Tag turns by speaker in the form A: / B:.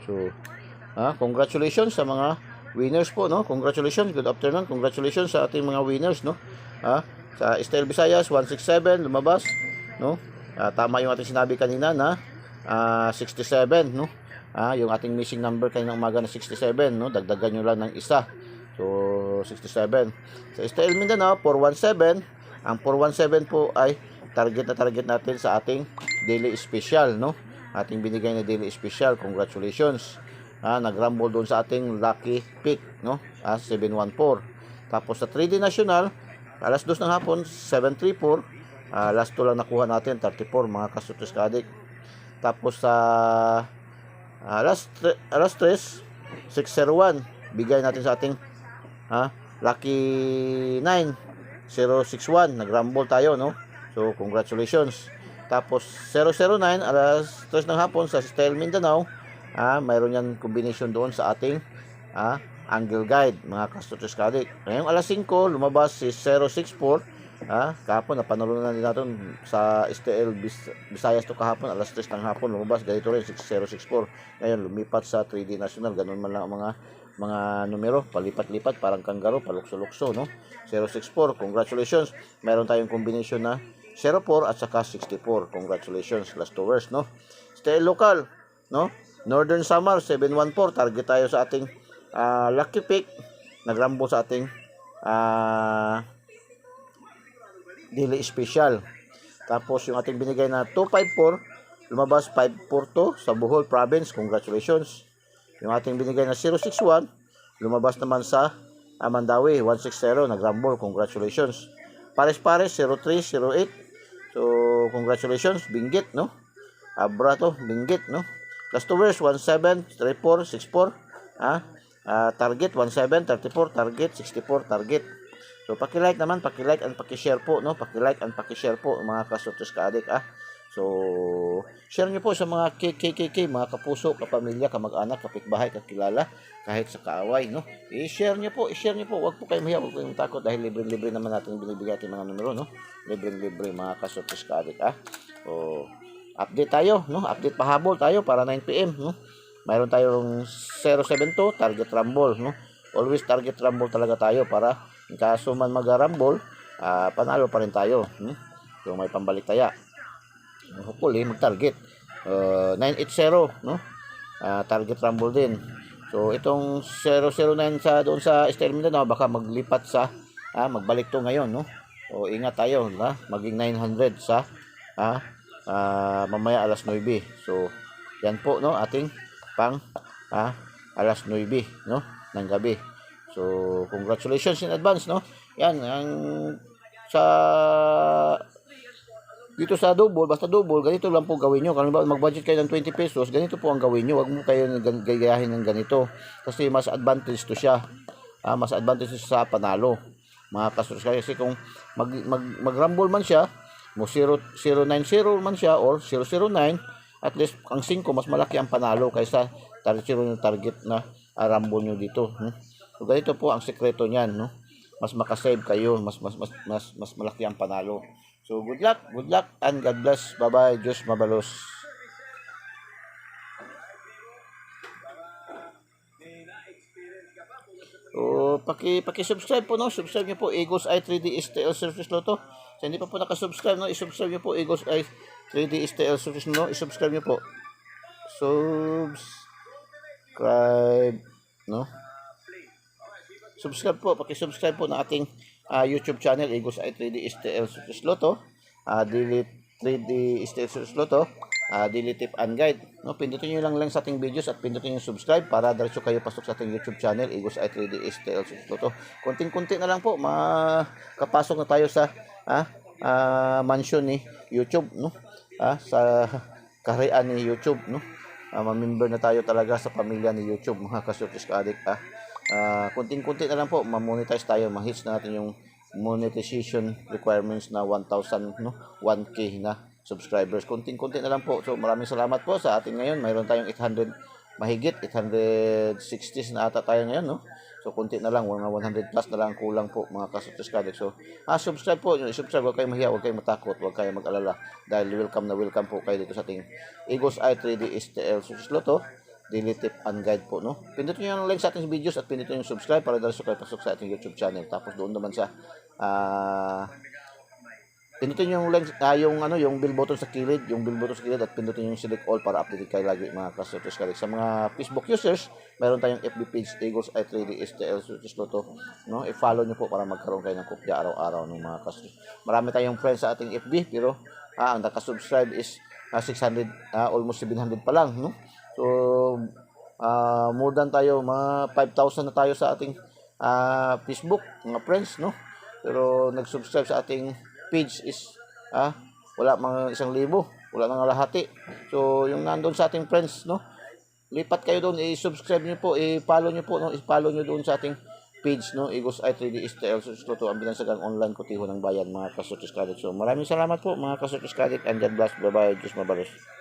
A: So, congratulations sa mga winners po, no? Congratulations, good afternoon. Congratulations sa ating mga winners, no? Sa Style Visayas 167 lumabas, no? Tama yung ating sinabi kanina na 67, no? Yung ating missing number kanina umaga na 67, no? Dagdagan nyo lang ng isa. So, 67. Sa Style Mindanao 417, ang 417 po ay target natin sa ating daily special, no? Ating binigay na daily special. Congratulations. Nag-rumble doon sa ating lucky pick, no? 714. Tapos sa 3D National, alas 2 ng hapon 734. Last 2 lang nakuha natin, 34 mga kasutos kadik. Tapos sa alas 3 601, bigay natin sa ating lucky 9061. Nag-rumble tayo, no? So congratulations. Tapos 009 alas 3 ng hapon sa Style Mindanao, mayroon yan combination doon sa ating angle guide mga kasutos kadik. Ngayong alas 5 lumabas si 064. Kahapon napanalunan na din natin sa STL Visayas to kahapon, alas 3 ng hapon lumabas, ganito rin 6064. Ngayon lumipat sa 3D National, ganun man lang ang mga numero, palipat-lipat parang kanggaro, palukso-lukso, no? 064, congratulations. Meron tayong combination na 04 at saka 64. Congratulations, last 2 hours, no? STL local, no? Northern Samar 714, target tayo sa ating lucky pick. Nagrambo sa ating daily special. Tapos yung ating binigay na 254, lumabas 542 sa Bohol province. Congratulations. Yung ating binigay na 061, lumabas naman sa Mandawi 160, nag-rumble. Congratulations. Pares-pares 0308. So congratulations, Binggit, no? Abra to, Binggit, no? Last 2 hours 173464. Target 1734, target 64, target. So paki-like naman, paki-like and paki-share po, no? Paki-like and paki-share po mga kasutos kaadik, So share niyo po sa mga KKK, mga kapuso, kapamilya, kamag-anak, kapitbahay, kakilala, kahit sa kaaway, no? I-share niyo po, i-share niyo po. Wag po kayong mahiya, wag po kayong takot dahil libre-libre naman natin binibigay ating mga numero, no? Libre-libre mga kasutos kaadik, So update tayo, no? Update pahabol tayo para 9 PM, no? Mayroon tayong 072 target rumble, no? Always target rumble talaga tayo para in kaso man mag-rumble, panalo pa rin tayo, So may pambalik taya. Hopefully mag-target 980, no? Target rumble din. So itong 009 sa doon sa Style Mindanao baka maglipat sa magbalik to ngayon, no? O ingat tayo, maging 900 sa mamaya alas 9. So yan po, no, ating pang alas 9, no, ng gabi. So congratulations in advance, no. Yan ang sa dito sa double, basta double, ganito lang po gawin nyo. Kung mag-budget kayo ng 20 pesos, ganito po ang gawin nyo. Huwag mo kayo gayahin ng ganito. Kasi mas advantage to siya. Mas advantage sa panalo. Mga kasulos kayo. Kasi kung mag-rumble man siya, 090 man siya or 009, at least ang 5 mas malaki ang panalo kaysa 0 yung target na rumble nyo dito. So ganito po ang sekreto niyan, no? Mas makasave kayo, mas malaki ang panalo. So good luck and God bless. Bye-bye. Diyos mabalos. So paki-subscribe po, no? Subscribe niyo po Eagles Eye 3D STL Surface Lotto. So hindi pa po naka-subscribe, no? I-subscribe niyo po Eagles Eye 3D STL Surface, no? I-subscribe niyo po. Subscribe, no? Subscribe po, paki-subscribe po ng ating YouTube channel Eagles Eye 3D STL Surface Lotto, Daily 3D STL Surface Lotto, Daily Tip and Guide, no? Pindutin niyo lang sa ating videos at pindutin niyo subscribe para diretso kayo pasok sa ating YouTube channel Eagles Eye 3D STL Surface Lotto. Kunting-kunti na lang po makapasok na tayo sa mansion ni YouTube, no? Sa kaharian ni YouTube, no? Mamember na tayo talaga sa pamilya ni YouTube, mga kasutis kaadik. Kunting-kunti na lang po, ma-monetize tayo, ma-hits na natin yung monetization requirements na 1,000, no? 1K na subscribers. Kunting-kunti na lang po. So maraming salamat po sa atin ngayon. Mayroon tayong 800 mahigit 860 na ata tayo ngayon, no? So kunti na lang, mga 100 plus na lang kulang po, mga kasutos kadik. So subscribe po, subscribe, huwag kayong mahiya, huwag kayong matakot, huwag kayong mag-alala dahil welcome na welcome po kayo dito sa ating Eagles Eye 3D STL Surface Lotto, daily tip and guide po, no? Pindutin niyo yung like sa ating videos at pindutin yung subscribe para diretso kayo pasok sa ating YouTube channel. Tapos doon naman sa pindutin yung link, yung bell button sa kilid, at pindutin yung select all para updated kayo lagi mga ka-Sotos Connect. Sa mga Facebook users, meron tayong FB page Eagles i3D STL Sotos Loto, no? I-follow niyo po para magkaroon kayo ng kopya araw-araw ng mga ka-Sotos. Marami tayong friends sa ating FB pero ang naka-subscribe is 600, almost 700 pa lang, no? So more than tayo, mga 5,000 na tayo sa ating Facebook, mga friends, no? Pero nag-subscribe sa ating page is wala mga 1,000, wala nang lahati. So yung nandun sa ating friends, no, lipat kayo doon, i-subscribe niyo po, i-follow niyo po, no, i-follow niyo doon sa ating page, no, Eagles i3D STL Soto, ang binansagang online kutiho ng bayan mga ka-Sotos Connect. So maraming salamat po mga ka-Sotos Connect, and God bless, bye bye, Diyos mabalos.